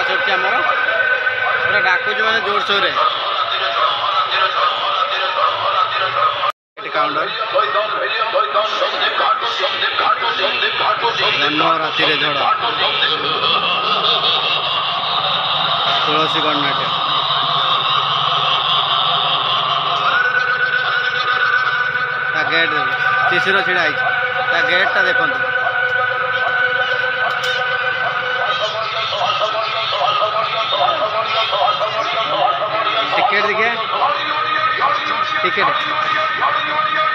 चलती आमर पूरा डाकुच मैंने जोरसोर काउंटर राति झड़ तुलसी गणनाट्य गेट शिशिर छिड़ा गेटा देखो टिकेट देखिए टिकेट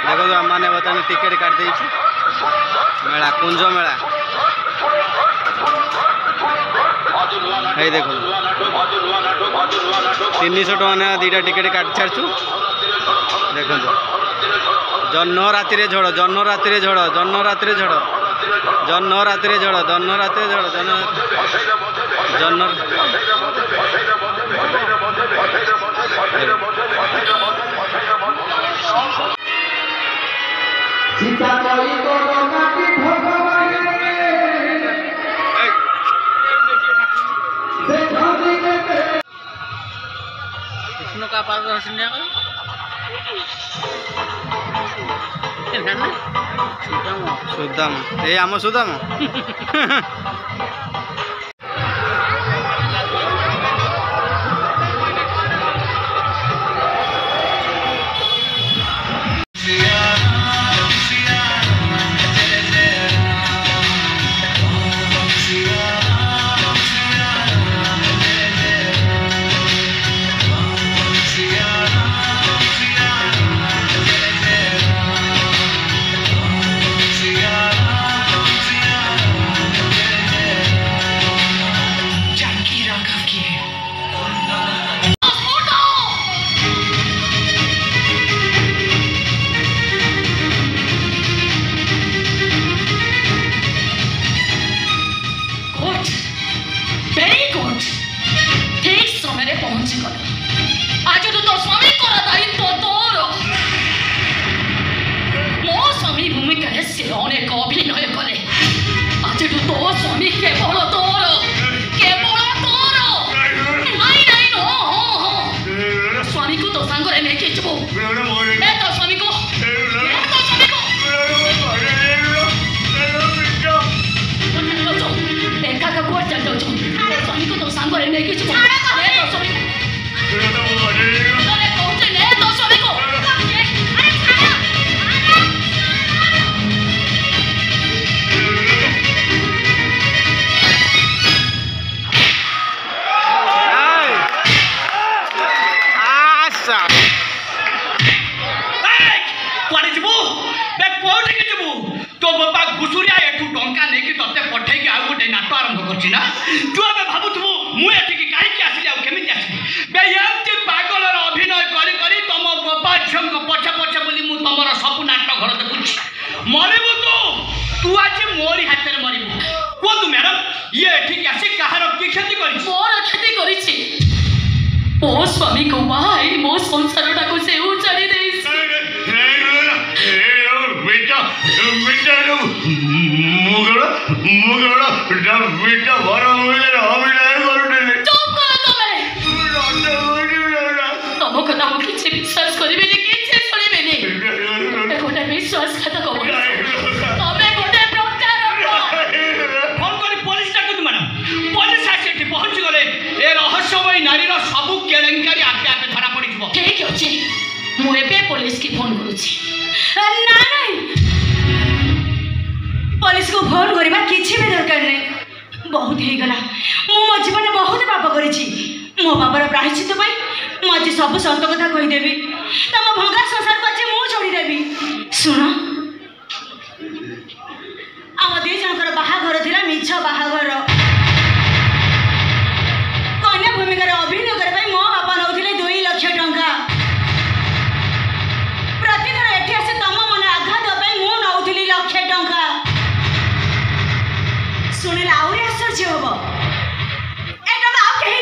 देखो आम मैंने बता टिकेट काट दे मेला कुंज मेला ये देखो 300 टका दीटा टिकेट काट छाड़ू देखो जन्न राति झड़ जन्न राति झड़ जन्न राति झड़ जन्न राति झड़ जन्न राति झड़ जन्न कृष्ण का पार सुदाम ये आम सुदाम स्वामी को भाई मो संसार को से उचाड़ी दे बेटा बेटा मुगड़ा मुगड़ा बेटा बेटा भरा मुझे हम नहीं करते चुप करो तुम कथा मु किछि विश्वास करिबे नि किछि सुनिबे नि गोटे विश्वासघातक तमे गोटे प्रचार फोन करी पुलिस डाकु मैडम पुलिस आसी पहुंच गले ए रहस्यमय नारी रो सबु केलेंकारी आपे आपे धरा पड़ी जबो ठीक अछि मु एबे पुलिस की फोन करूछि ना नहीं पुलिस को फोन करबा किछि भी दरकार नहीं बहुत हे गला मु मो जीवन बहुत पाप करिछि मो बाबार प्रायश्चित पई मु आज सब सत कथा कहि देबी तम भंगा संसार को आज मु छोड़ी देबी सुन आम दे जनकर बाहाघर थिला मिछ बाहाघर कन्या भूमिकार अभिनय करबा मो बाबा नउथिले 2 लाख टंका प्रतिदिन एठी आसे तम मन आघात पई मु नउथिली लाख टंका सुनिला आउरी आश्चर्य होबो एटा आ केहि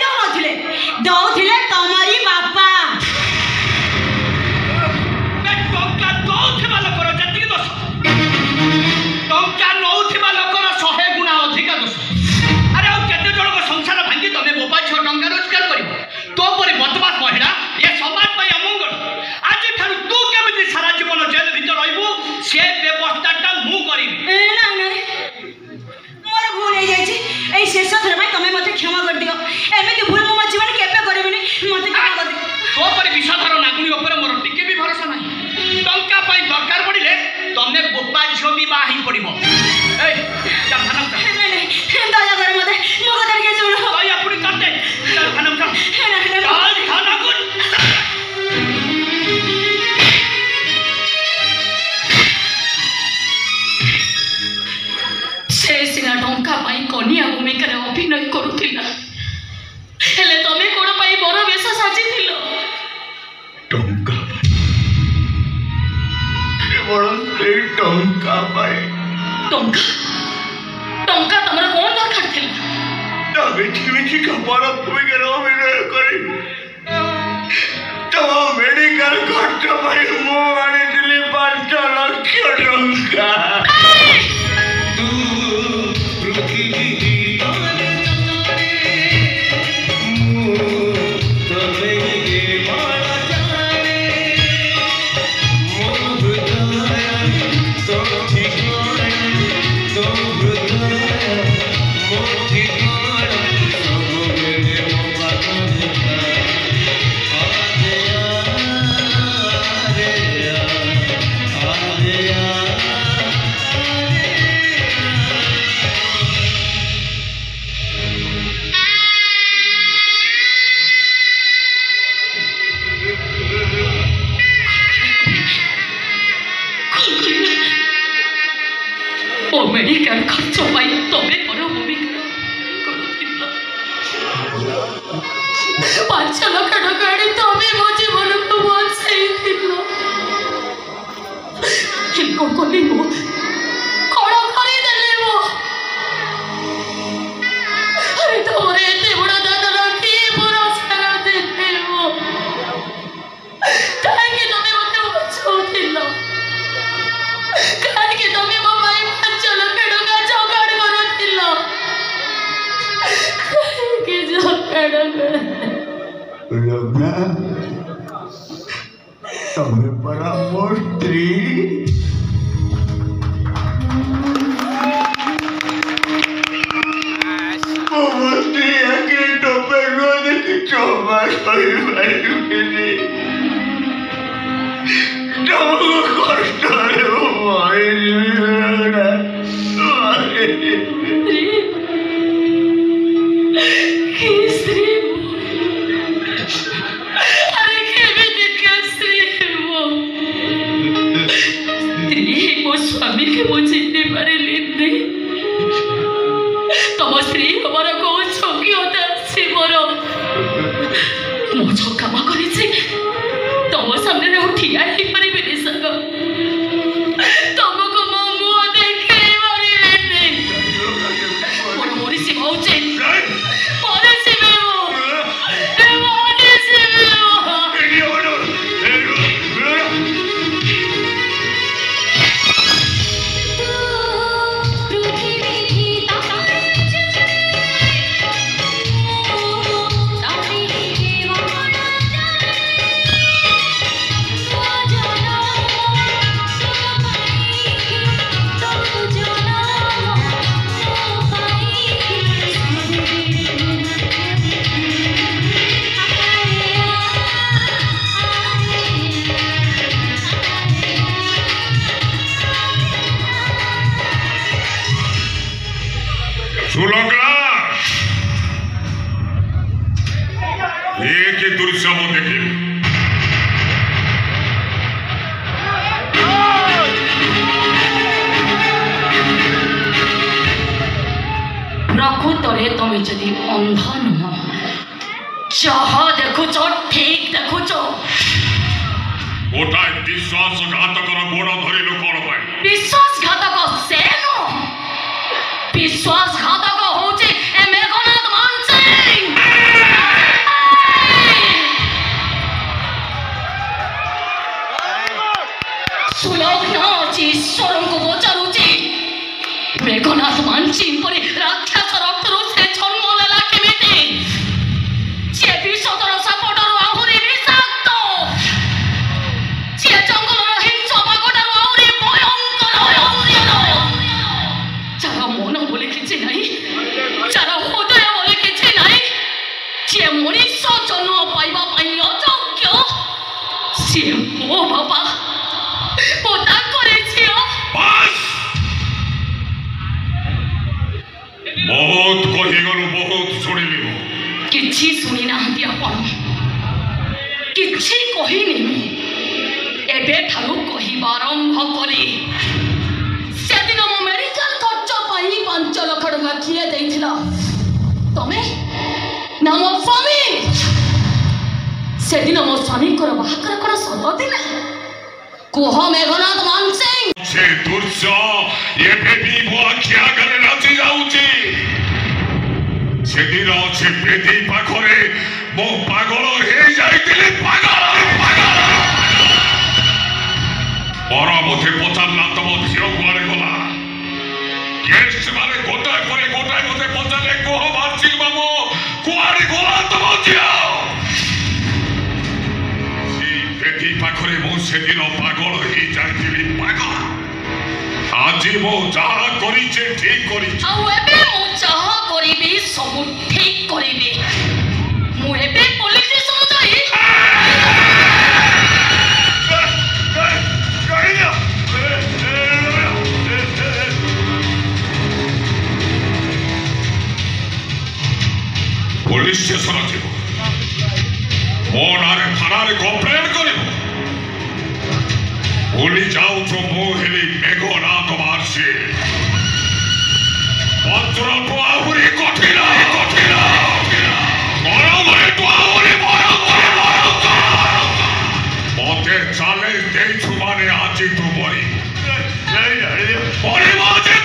दउथिले तमारी बापा बे टंका दउथिबा लोकर जति दोष टंका नउथिबा लोकर 100 गुना अधिक दोष अरे आ केते जण को संसार भांगी तमे ତମେ ବୋପା ଝିଅ ବି ବାହା ହେଇ ପଡିବ ଏଇ ଯା ଥାନା ଯା ଦୟା କର ମତେ ମୋ କଥା ଟିକେ ଶୁଣ ଦୟା ପୁଣି କାଟେ ଯା ଥାନା ଯା ଚାଲ ଥାନାକୁ ସେ ସିନା ଟଙ୍କା ପାଇଁ କନିଆ ଭୂମିକାରେ ଅଭିନୟ କରୁଥିଲା ହେଲେ ତମେ କଣ ପାଇଁ ବର ବେଶ ସାଜିଥିଲ ଟଙ୍କା କେବଳ ସେଇ ଟଙ୍କା ପାଇଁ ଟଙ୍କା ଟଙ୍କା ତମର କଣ ଦରକାର ଥିଲା ତା ମିଠି ମିଠି ଖବର ଭୂମିକାରେ ଅଭିନୟ କରି ତମ ମେଡିକାଲ ଖର୍ଚ୍ଚ ପାଇଁ ମୁଁ ଆଣିଥିଲି 5 ଲକ୍ଷ ଟଙ୍କା मेडिकल खर्च पाई तमे बड़ भूमिका करुथिल 5 लाख टका आनी तमे मो जीवन को बचाइथिल हिलको कोली मो कण करी देले मो अरे तोरे एते बड़ दादा रखी पुरस्कार देले मो काहे तमे मते बचाउथिल काहे तमे मो भाई 5 लाख टका जोगाड़ करुथिल काहे जोगाड़ लग्ना तमे परा मो स्त्री Coba bayu-bayu ini kamu kostar स्वामी के मुझे तम स्त्री हमारा कौन छोकी होता है मोरो मो जो काम करी तुम सामने ठिया ही पारे संग तुमको मो मुह देखे मारे मरीसी मौचे मरीसी एक दृश्य मु देखी प्रकृतरे तुम जदि अंध नुह जहा देखुच ठीक देखुच गोटाए विश्वासघातकर गोड़ धरिलु कौन पाई विश्वासघातक से नु विश्वासघातक होचे ए मेघनाथ मानसिंह सुलग्न ईश्वर को पचारुची मेघनाथ मानसिंह परी राक्षस रक्तरु से जन्म लेला केमिति जे विषधर सापटारु आहुरी विषाक्त जे जंगलर हिंस बाघटारु आहुरी भयंकर যারা মন বলে কিছু নাই যারা হৃদয় বলে কিছু নাই যে মনুষ্য জন্ম পাইবা পাই অযোগ্য সে মো বাবা ও তাঙ্করে ঝিও किछि सुनी नाहंती आपण किछि कहिनी एबे थारु कहिबा आरंभ करी सेदिन मो मेडिकल खर्च पाई 5 लाख टका किए देइथिला तमे ना मो स्वामी सेदिन मो स्वामी को बाहाकर कोन सत दिला कुह मेघनाथ मान सिंह से दुर्स ये बेबी वो क्या करे नाची जाउची सेदिन से बेदी पाखरे मो पागल हे जाइतिले पागल और मते पचारला तम झियो कुआरे गला गेस्ट माने गोटाय मते पचारे कोह मारसी बाबू कुआरे गला तम झियो बेदी पाखरे मो सेदिन पागल हे जाइतिले पागल আজি মো যাহা করিছে ঠিক করিছে আউ এবে মো যাহা করিবি সবু ঠিক করিবি মু এবে পুলিশ স্টেশন যাই পুলিশ স্টেশন যাব মো নারে থানারে কমপ্লেন করিব ভুলি যাওছ মো হেলি মেঘনাথ মারছি পত্রটো আহুরি কঠিন গরমে তো আহুরি মতে চালে দেইছু মানে আজি তো বড়ি পরিবারে